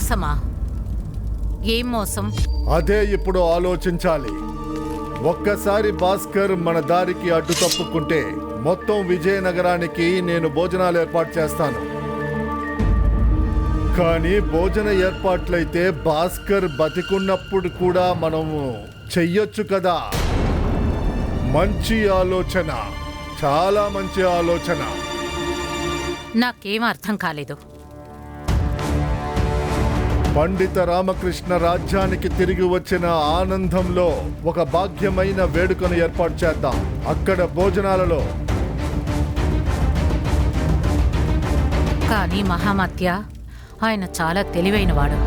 మోసమా? ఏం మోసం? అదే ఇప్పుడు ఆలోచించాలి. ఒక్కసారి భాస్కర్ మన దారికి అడ్డు తప్పుకుంటే మొత్తం విజయనగరానికి నేను భోజనాలు ఏర్పాటు చేస్తాను. కానీ భోజన ఏర్పాట్లయితే భాస్కర్ బతికున్నప్పుడు కూడా మనము చెయ్యొచ్చు కదా. మంచి ఆలోచన, చాలా మంచి ఆలోచన. నాకేం అర్థం కాలేదు. పండిత రామకృష్ణ రాజ్యానికి తిరిగి వచ్చిన ఆనందంలో ఒక భాగ్యమైన వేడుకను ఏర్పాటు చేద్దాం. అక్కడ భోజనాలలో. కానీ మహామత్య, ఆయన చాలా తెలివైనవాడు.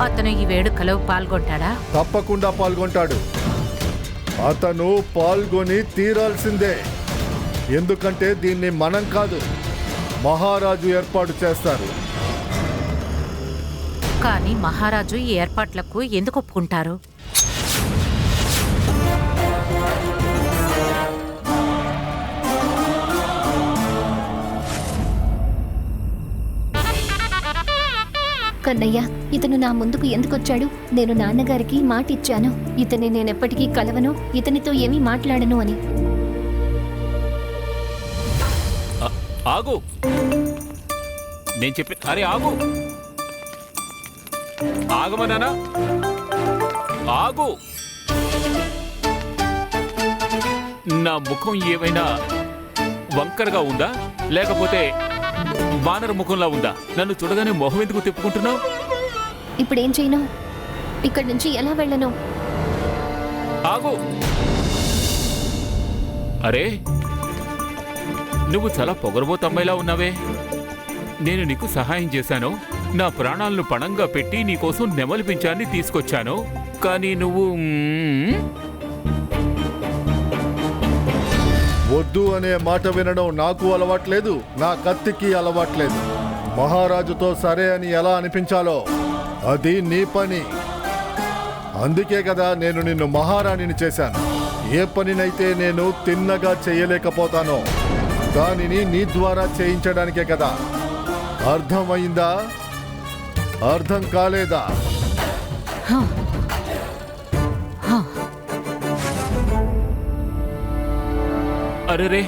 అతను ఈ వేడుకలో పాల్గొంటాడా? తప్పకుండా పాల్గొంటాడు. అతను పాల్గొని తీరాల్సిందే. ఎందుకంటే దీన్ని మనం కాదు, మహారాజు ఏర్పాటు చేస్తారు. కానీ మహారాజు ఈ ఏర్పాట్లకు ఎందుకు ఒప్పుకుంటారు? కన్నయ్య, ఇతను నా ముందుకు ఎందుకొచ్చాడు? నేను నాన్నగారికి మాట ఇచ్చాను, ఇతన్ని నేనెప్పటికీ కలవను, ఇతనితో ఏమీ మాట్లాడను అని. ఆగు, నేను చెప్పి. అరే ఆగు, ఆగమన్నానా? ఆగు. నా ముఖం ఏమైనా వంకరగా ఉందా, లేకపోతే వానర ముఖంలా ఉందా? నన్ను చూడగానే మొహం ఎందుకు తిప్పుకుంటున్నావు? ఇప్పుడేం చేయను? ఇక్కడి నుంచి ఎలా వెళ్ళను? ఆగు. అరే, నువ్వు చాలా పొగరబోతు అమ్మాయిలా ఉన్నావే. నేను నీకు సహాయం చేశాను, నా ప్రాణాలను పణంగా పెట్టి నీకోసం నెమలి పింఛాన్ని తీసుకొచ్చాను. కానీ నువ్వు వద్దు అనే మాట వినడం నాకు అలవాట్లేదు, నా కత్తికి అలవాట్లేదు. మహారాజుతో సరే అని ఎలా అనిపించాలో అది నీ పని. అందుకే కదా నేను నిన్ను మహారాణిని చేశాను. ఏ పనినైతే నేను తిన్నగా చేయలేకపోతానో దానిని నీ ద్వారా చేయించడానికే కదా. అర్థమైందా? అర్థం కాలేదా? అరెరే,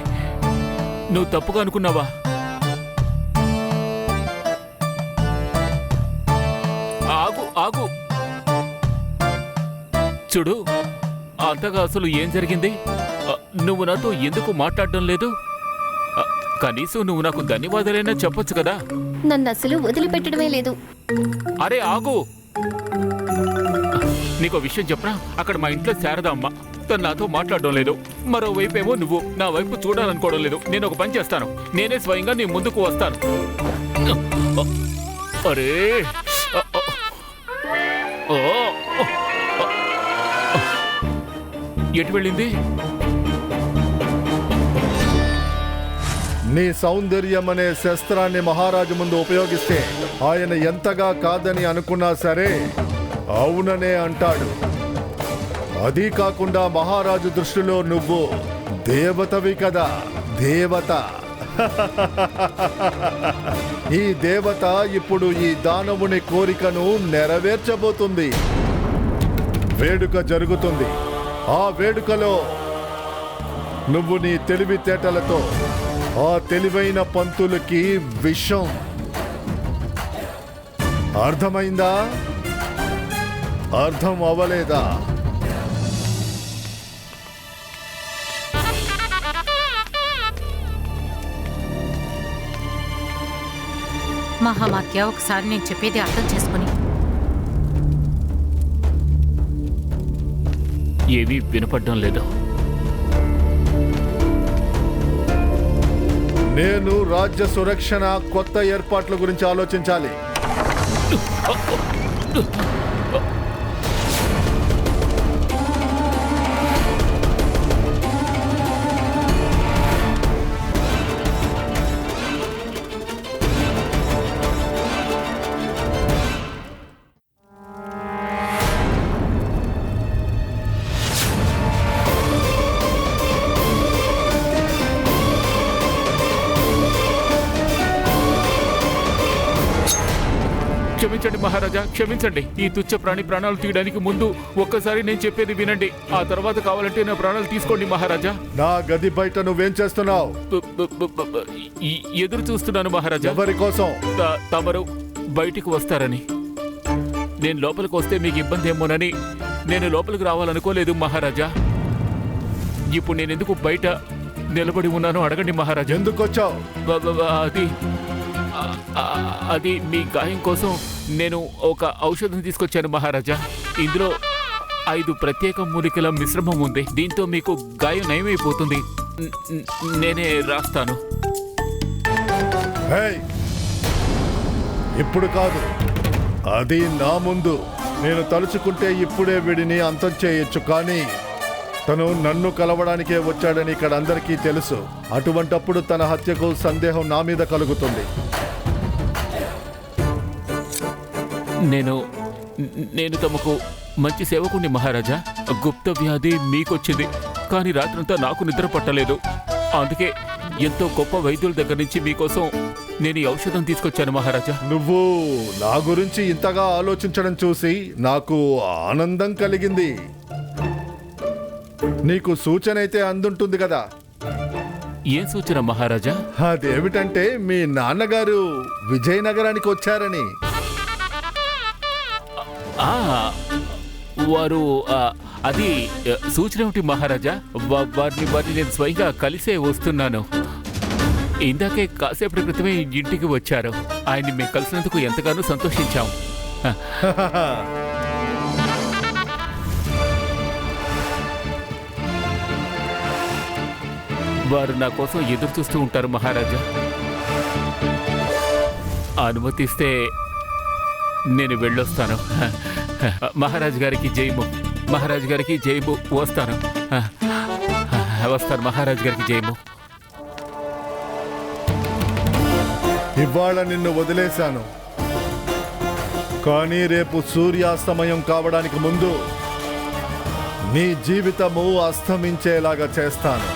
నువ్వు తప్పుగా అనుకున్నావా? ఆగు ఆగు. చూడు, అంతగా అసలు ఏం జరిగింది? నువ్వు నాతో ఎందుకు మాట్లాడడం లేదు? కనీసం నువ్వు నాకు ధన్యవాదాలైనా చెప్పొచ్చు కదా. నన్ను అసలు వదిలిపెట్టడమే లేదు. అరే ఆగు, నీకో విషయం చెప్పనా? అక్కడ మా ఇంట్లో శారద అమ్మ, తను నాతో మాట్లాడడం లేదు. మరోవైపేమో నువ్వు నా వైపు చూడాలనుకోవడం లేదు. నేను ఒక పని చేస్తాను, నేనే స్వయంగా నీ ముందుకు వస్తాను. అరే ఎటు వెళ్ళింది? నీ సౌందర్యం అనే శస్త్రాన్ని మహారాజు ముందు ఉపయోగిస్తే ఆయన ఎంతగా కాదని అనుకున్నా సరే అవుననే అంటాడు. అదీ కాకుండా మహారాజు దృష్టిలో నువ్వు దేవతవి కదా, దేవత. ఈ దేవత ఇప్పుడు ఈ దానవుని కోరికను నెరవేర్చబోతుంది. వేడుక జరుగుతుంది. ఆ వేడుకలో నువ్వు నీ తెలివితేటలతో ఆ తెలివైన పంతులకి విషం. అర్థమైందా? అర్థం అవ్వలేదా? మహామాత్య, ఒకసారి నేను చెప్పేది అర్థం చేసుకుని. ఏమీ వినపడ్డం లేదు. నేను రాజ్య సురక్షణ కొత్త ఏర్పాట్ల గురించి ఆలోచించాలి. క్షమించండి మహారాజా, క్షమించండి. ఈ తుచ్చ ప్రాణి ప్రాణాలు తీయడానికి ముందు ఒక్కసారి నేను చెప్పేది వినండి. ఆ తర్వాత కావాలంటే నా ప్రాణాలు తీసుకోండి మహారాజా. నా గది బయట నువ్వేం చేస్తున్నావు? ఎదురు చూస్తున్నాను మహారాజా. ఎవరి కోసం? తమరు బయటికి వస్తారని. నేను లోపలికి వస్తే మీకు ఇబ్బంది ఏమోనని నేను లోపలికి రావాలనుకోలేదు మహారాజా. ఇప్పుడు నేను ఎందుకు బయట నిలబడి ఉన్నానో అడగండి మహారాజా. ఎందుకు వచ్చావు? అది మీ గాయం కోసం నేను ఒక ఔషధం తీసుకొచ్చాను మహారాజా. ఇందులో 5 ప్రత్యేక మూలికల మిశ్రమం ఉంది. దీంతో మీకు గాయం నయమైపోతుంది. నేనే రాస్తాను. ఇప్పుడు కాదు, అది నా ముందు. నేను తలుచుకుంటే ఇప్పుడే వీడిని అంతం చేయొచ్చు, కానీ తను నన్ను కలవడానికే వచ్చాడని ఇక్కడ అందరికీ తెలుసు. అటువంటప్పుడు తన హత్యకు సందేహం నా మీద కలుగుతుంది. నేను తమకు మంచి సేవకుణ్ణి మహారాజా. గుప్త వ్యాధి మీకొచ్చింది, కానీ రాత్రంతా నాకు నిద్ర పట్టలేదు. అందుకే ఎంతో గొప్ప వైద్యుల దగ్గర నుంచి మీకోసం నేను ఈ ఔషధం తీసుకొచ్చాను మహారాజా. నువ్వు నా గురించి ఇంతగా ఆలోచించడం చూసి నాకు ఆనందం కలిగింది. నీకు సూచన అయితే అందుంటుంది కదా? ఏం సూచన మహారాజా? అదేమిటంటే మీ నాన్నగారు విజయనగరానికి వచ్చారని. వారు అది సూచన ఏమిటి మహారాజా? వారిని నేను స్వయంగా కలిసే వస్తున్నాను. ఇందాకే కాసేపటి క్రితమే ఇంటికి వచ్చారు. ఆయన్ని మేము కలిసినందుకు ఎంతగానో సంతోషించాం. వారు నా కోసం ఎదురు చూస్తూ ఉంటారు మహారాజా. అనుమతిస్తే నేను వెళ్ళొస్తాను. మహారాజు గారికి జయము, మహారాజు గారికి జయము. వస్తాను మహారాజు గారికి జయము. ఇవాళ నిన్ను వదిలేశాను, కానీ రేపు సూర్యాస్తమయం కావడానికి ముందు నీ జీవితము అస్తమించేలాగా చేస్తాను.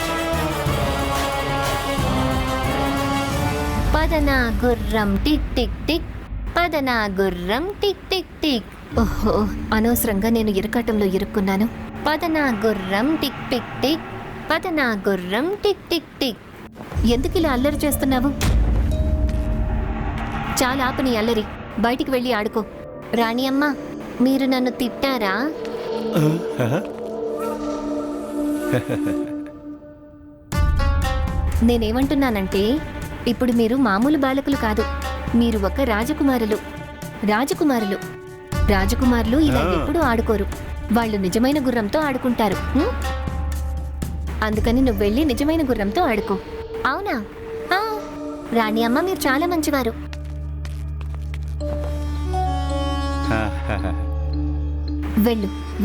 పదనా గుర్రం టిక్ టిక్ టిక్, పదనా గుర్రం టిక్ టిక్ టిక్. ఓహో, అనవసరంగా నేను ఇరకాటంలో ఇరుక్కున్నాను. పదనా గుర్రం టిక్ టిక్ టిక్, పదనా గుర్రం టిక్ టిక్ టిక్. ఎందుకు ఇలా అల్లరి చేస్తున్నావు? చాలా ఆపు నీ అల్లరి, బయటికి వెళ్ళి ఆడుకో. రాణి అమ్మ, మీరు నన్ను తిట్టారా? నేనేమంటున్నానంటే, ఇప్పుడు మీరు మామూలు బాలకులు కాదు, మీరు ఒక రాజకుమారులు. రాజకుమారులు రాజకుమారులు ఇలా ఎప్పుడూ ఆడుకోరు. వాళ్ళు నిజమైన గుర్రంతో ఆడుకుంటారు. అందుకని నువ్వు వెళ్ళి నిజమైన గుర్రంతో ఆడుకో. అవునా? రాణి అమ్మ, మీరు చాలా మంచివారు.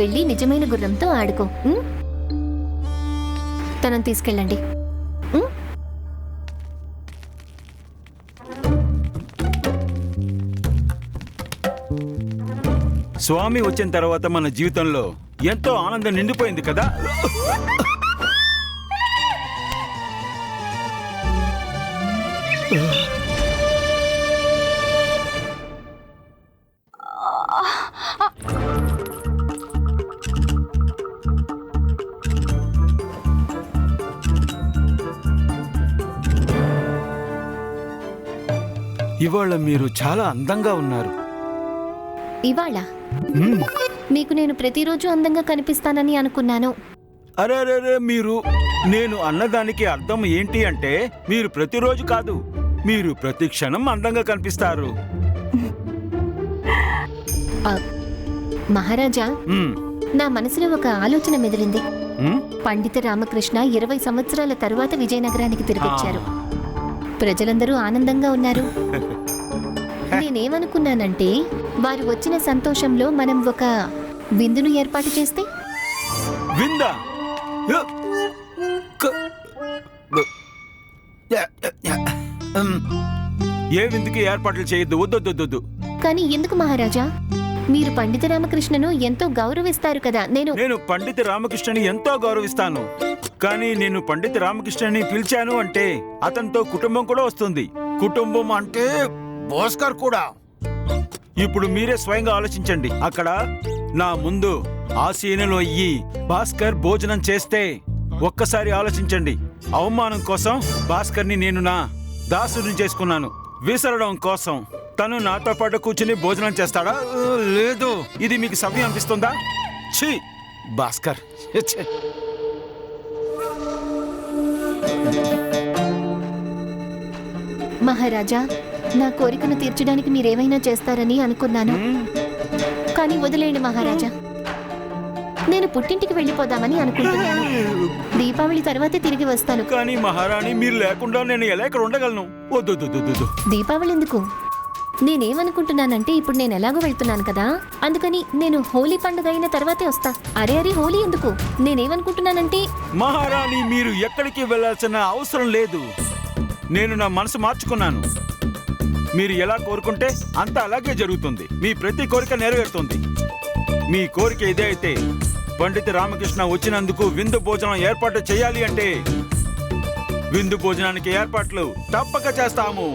వెళ్ళి నిజమైన గుర్రంతో ఆడుకో. తనని తీసుకెళ్ళండి. స్వామి వచ్చిన తర్వాత మన జీవితంలో ఎంతో ఆనందం నిండిపోయింది కదా. ఇవాళ మీరు చాలా అందంగా ఉన్నారు. ఇవాళ మీకు నేను ప్రతిరోజు అందంగా కనిపిస్తానని అనుకున్నాను. అరే మీరు, నేను అన్నదానికి అర్థం ఏంటి అంటే, మీరు ప్రతిరోజు కాదు, మీరు ప్రతి క్షణం అందంగా కనిపిస్తారు. మహారాజా, నా మనసులో ఒక ఆలోచన మెదిలింది. పండిత రామకృష్ణ 20 సంవత్సరాల తరువాత విజయనగరానికి తిరిగొచ్చారు. ప్రజలందరూ ఆనందంగా ఉన్నారు. నేనేమనుకున్నానంటే, వారు వచ్చిన సంతోషంలో మనం ఒక విందును ఏర్పాటు చేస్తే. విందా? ఏ విందుకి ఏర్పాట్లు చేయొద్దు. వద్దొద్దొద్దు. కానీ ఎందుకు మహారాజా? మీరు పండిత రామకృష్ణను ఎంతో గౌరవిస్తారు కదా. నేను పండిత రామకృష్ణని ఎంతో గౌరవిస్తాను, కానీ నేను పండిత రామకృష్ణని పిలిచాను అంటే అతనితో కుటుంబం కూడా వస్తుంది. కుటుంబం అంటే భాస్కర్ కూడా. ఇప్పుడు మీరే స్వయంగా ఆలోచించండి. అక్కడ నా ముందు ఆసీనులు అయ్యి భాస్కర్ భోజనం చేస్తే ఒక్కసారి ఆలోచించండి. అవమానం కోసం భాస్కర్ని నేను నా దాసుని చేసుకున్నాను. విసరడం కోసం తను నాతో పాటు కూర్చుని భోజనం చేస్తాడా? లేదు. ఇది మీకు సవ్యం అనిపిస్తుందా? ఛీ భాస్కర్, ఛీ. మహారాజా, నా కోరికను తీర్చడానికి మీరేమైనా చేస్తారని అనుకున్నాను. కానీ వదిలేయండి మహారాజా. నేను పుట్టింటికి వెళ్ళిపోదామని అనుకుంటున్నాను. దీపావళి తర్వాతే తిరిగి వస్తాను. కానీ మహారాణి, మీరు లేకుండా నేను ఎలా ఇక్కడ ఉండగలను? వద్దు. దీపావళి ఎందుకు? నేనేమనుకుంటున్నానంటే ఇప్పుడు నేను ఎలాగో వెళ్తున్నాను కదా, అందుకని నేను హోలీ పండుగ అయిన తర్వాతే వస్తా. అరే హోలీ ఎందుకు? నేనేమనుకుంటున్నానంటే మహారాణి, మీరు ఎక్కడికి వెళ్ళాల్సిన అవసరం లేదు. నేను నా మనసు మార్చుకున్నాను. మీరు ఎలా కోరుకుంటే అంత అలాగే జరుగుతుంది. మీ ప్రతి కోరిక నెరవేరుతుంది. మీ కోరిక ఇదే అయితే పండిత రామకృష్ణ వచ్చినందుకు విందు భోజనం ఏర్పాటు చేయాలి అంటే విందు భోజనానికి ఏర్పాట్లు తప్పక చేస్తాము.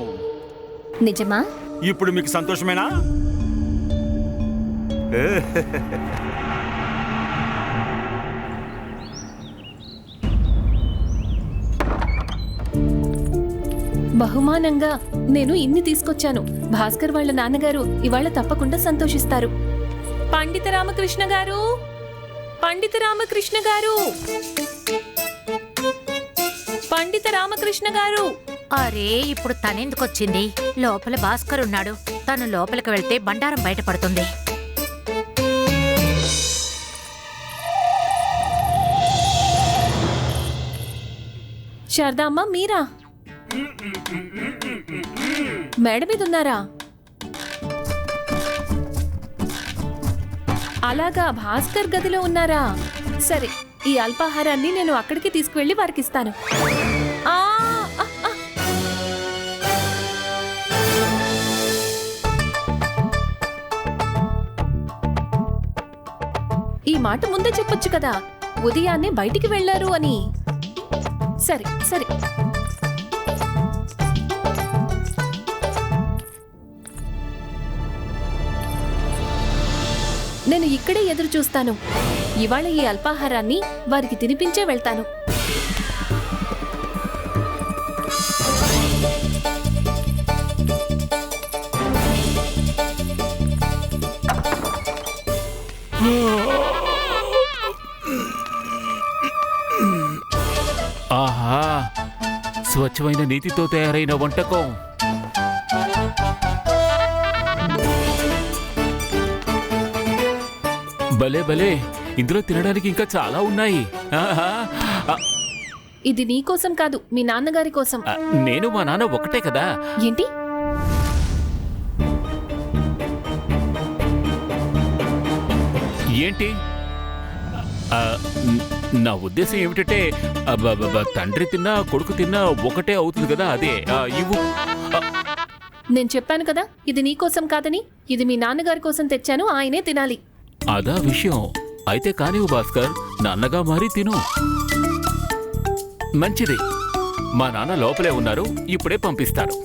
నిజమా? ఇప్పుడు మీకు సంతోషమేనా? బహుమానంగా నేను ఇన్ని తీసుకొచ్చాను. భాస్కర్ వాళ్ళ నాన్నగారు ఇవాళ తప్పకుండా సంతోషిస్తారు. పండిత రామకృష్ణ గారు, పండిత రామకృష్ణ గారు, పండిత రామకృష్ణ గారు. అరే ఇప్పుడు తనెందుకొచ్చింది? లోపల భాస్కర్ ఉన్నాడు. తను లోపలికి వెళ్తే బండారం బయటపడుతుంది. శారదామ్మ, మీరా? మేడ మీద ఉన్నారా? అలాగా, భాస్కర్ గదిలో ఉన్నారా? సరే, ఈ అల్పాహారాన్ని నేను అక్కడికి తీసుకువెళ్ళి వారికిస్తాను. ఆ, ఆ, ఆ. ఈ మాట ముందే చెప్పొచ్చు కదా, ఉదయాన్నే బయటికి వెళ్లారు అని. సరే సరే. నేను ఇక్కడే ఎదురు చూస్తాను. ఇవాళ ఈ అల్పాహారాన్ని వారికి తినిపించే వెళ్తాను. ఆహా, స్వచ్ఛమైన నీతితో తయారైన వంటకం. భలే భలే, ఇందులో తినడానికి ఇంకా చాలా ఉన్నాయి. ఆహా. ఇది నీకోసం కాదు, మీ నాన్నగారి కోసం. నేను మా నాన్న ఒకటే కదా. ఏంటి? ఏంటి? నా ఉద్దేశం ఏమిటంటే తండ్రి తిన్నా కొడుకు తిన్నా ఒకటే అవుతుంది కదా, అదే. ఇవ్వు. నేను చెప్పాను కదా, ఇది నీకోసం కాదని. ఇది మీ నాన్నగారి కోసం తెచ్చాను, ఆయనే తినాలి. అదా విషయం. అయితే కానివ్వు భాస్కర్, నాన్నగా మారి తిను. మంచిది. మా నాన్న లోపలే ఉన్నారు, ఇప్పుడే పంపిస్తాడు.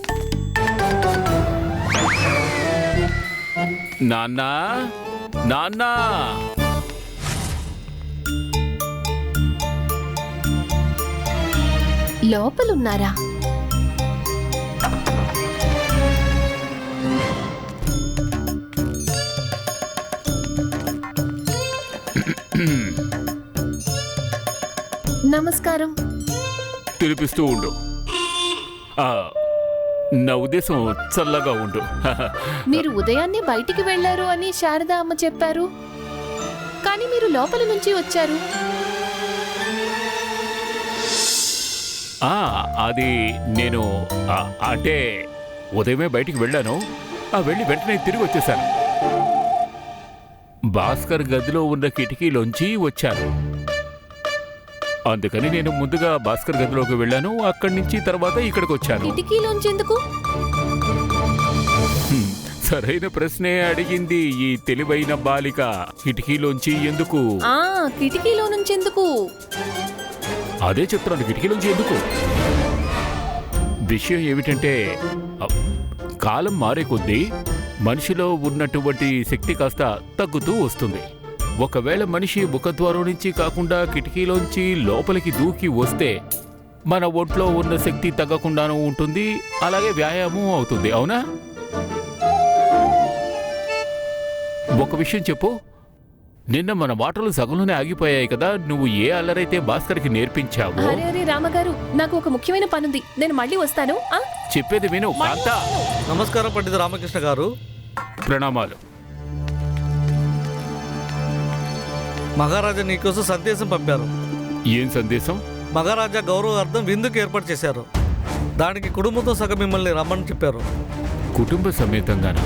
నాన్నా, నాన్నా. లోపలున్నారా? నమస్కారం. తినిపిస్తూ ఉండు. నా ఉద్దేశం చల్లగా ఉండు. మీరు ఉదయాన్నే బయటికి వెళ్లారు అని శారదా అమ్మ చెప్పారు, కానీ మీరు లోపల నుంచి వచ్చారు. అది నేను అంటే ఉదయమే బయటికి వెళ్ళాను. వెళ్ళి వెంటనే తిరిగి వచ్చేసాను. భాస్కర్ గదిలో ఉన్న కిటికీలోంచి వచ్చాను. అందుకని నేను ముందుగా భాస్కర్ గదిలోకి వెళ్ళాను. అక్కడి నుంచి తర్వాత ఇక్కడికి వచ్చాను. కిటికీలోంచి ఎందుకు? సరైన ప్రశ్నే అడిగింది ఈ తెలివైన బాలిక. కిటికీలోంచి ఎందుకు? కిటికీలో నుంచి ఎందుకు? అదే చెప్తున్నాను, కిటికీలోంచి ఎందుకు. విషయం ఏమిటంటే కాలం మారే కొద్దీ మనిషిలో ఉన్నటువంటి శక్తి కాస్త తగ్గుతూ వస్తుంది. ఒకవేళ మనిషి ముఖద్వారం నుంచి కాకుండా కిటికీలోంచి లోపలికి దూకి వస్తే మన ఒంట్లో ఉన్న శక్తి తగ్గకుండానూ ఉంటుంది, అలాగే వ్యాయామం అవుతుంది. అవునా? ఒక విషయం చెప్పు, నిన్న మన మాటలు సగంలోనే ఆగిపోయాయి కదా. నువ్వు ఏ అల్లరైతే భాస్కర్కి నేర్పించావో. అరే అరే రామగారు, నాకు ఒక ముఖ్యమైన పనుంది, నేను మళ్ళీ వస్తాను. చెప్పేది విను కాంతా. నమస్కారం పండిత రామకృష్ణ గారు. ప్రణామాలు. మహారాజా నీకోసం సందేశం పంపారు. ఏం సందేశం? మహారాజా గౌరవార్థం విందుకు ఏర్పాటు చేశారు. దానికి కుటుంబంతో సగం మిమ్మల్ని రమ్మని చెప్పారు. కుటుంబ సమేతంగానా?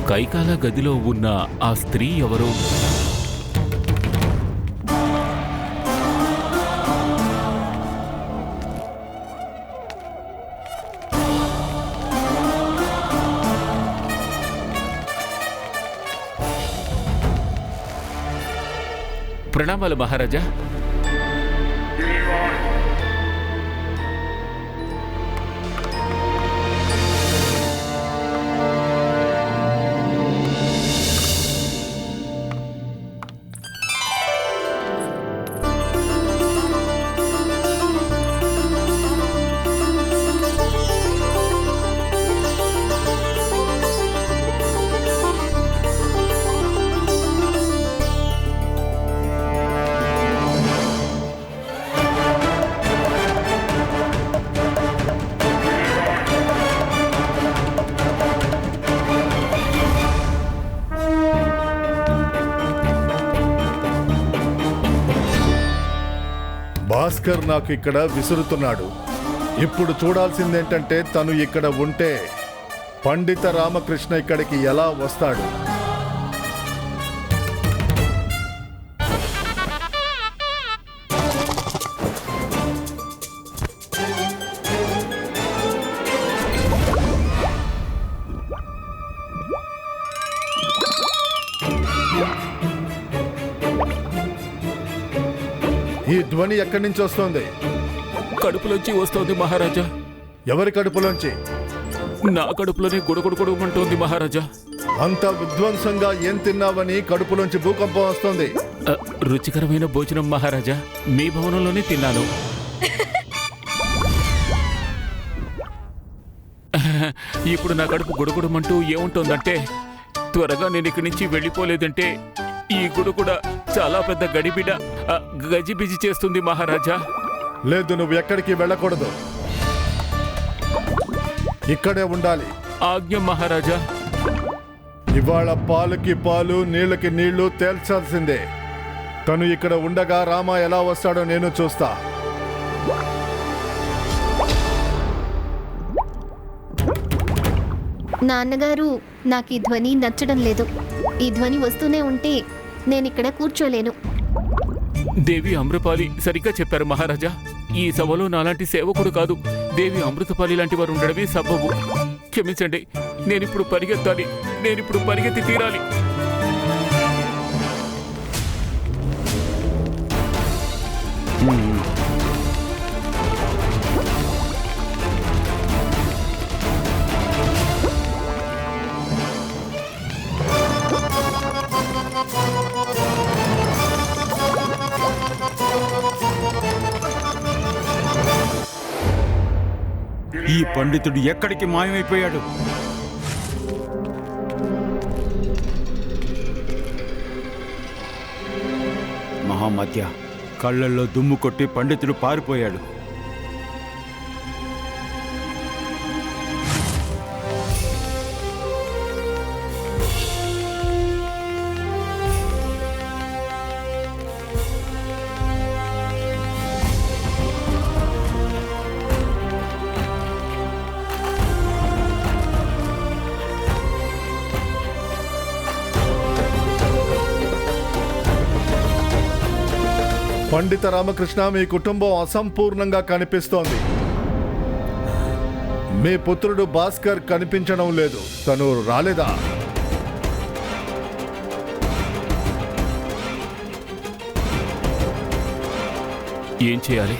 కైకాల గదిలో ఉన్న ఆ స్త్రీ ఎవరు? ప్రణామాలు మహారాజా. భాస్కర్ నాకు ఇక్కడ విసురుతున్నాడు. ఇప్పుడు చూడాల్సిందేంటంటే తను ఇక్కడ ఉంటే పండిత రామకృష్ణ ఇక్కడికి ఎలా వస్తాడు? ఈ ధ్వని ఎక్కడి నుంచి వస్తోంది? కడుపులోంచి వస్తోంది మహారాజా. ఎవరి కడుపులోంచి? నా కడుపులోనే గుడగుడుగుడుమంటోంది మహారాజా. అంత విధ్వంసంగా ఏం తిన్నావని కడుపులోంచి భూకంపం వస్తుంది? రుచికరమైన భోజనం మహారాజా, మీ భవనంలోనే తిన్నాను. ఇప్పుడు నా కడుపు గుడగుడమంటూ ఏముంటుందంటే, త్వరగా నేను ఇక్కడి నుంచి వెళ్ళిపోలేదంటే ఈ గుడుకుడ చాలా పెద్ద గడిబిడ గజిబిజి చేస్తుంది మహారాజా. లేదు, నువ్వు ఎక్కడికి వెళ్ళకూడదు, ఇక్కడే ఉండాలి. ఆజ్ఞ మహారాజా. ఇవాళ పాలుకి పాలు నీళ్ళకి నీళ్లు తేల్చాల్సిందే. తను ఇక్కడ ఉండగా రామ ఎలా వస్తాడో నేను చూస్తా. నాన్నగారు, నాకు ఈ ధ్వని నచ్చడం లేదు. ఈ ధ్వని వస్తూనే ఉంటే నేనిక్కడ కూర్చోలేను. దేవి అమృతపాలి సరిగ్గా చెప్పారు మహారాజా. ఈ సభలో నాలాంటి సేవకుడు కాదు, దేవి అమృతపాలి లాంటి వారు ఉండడమే సబబు. క్షమించండి, నేనిప్పుడు పరిగెత్తాలి, నేనిప్పుడు పరిగెత్తి తీరాలి. ఈ పండితుడు ఎక్కడికి మాయమైపోయాడు? మహామధ్య కళ్ళల్లో దుమ్ము కొట్టి పండితుడు పారిపోయాడు. పండిత రామకృష్ణ, మీ కుటుంబం అసంపూర్ణంగా కనిపిస్తోంది. మీ పుత్రుడు భాస్కర్ కనిపించడం లేదు. తను రాలేదా? ఏం చేయాలి?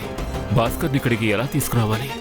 భాస్కర్ని ఇక్కడికి ఎలా తీసుకురావాలి?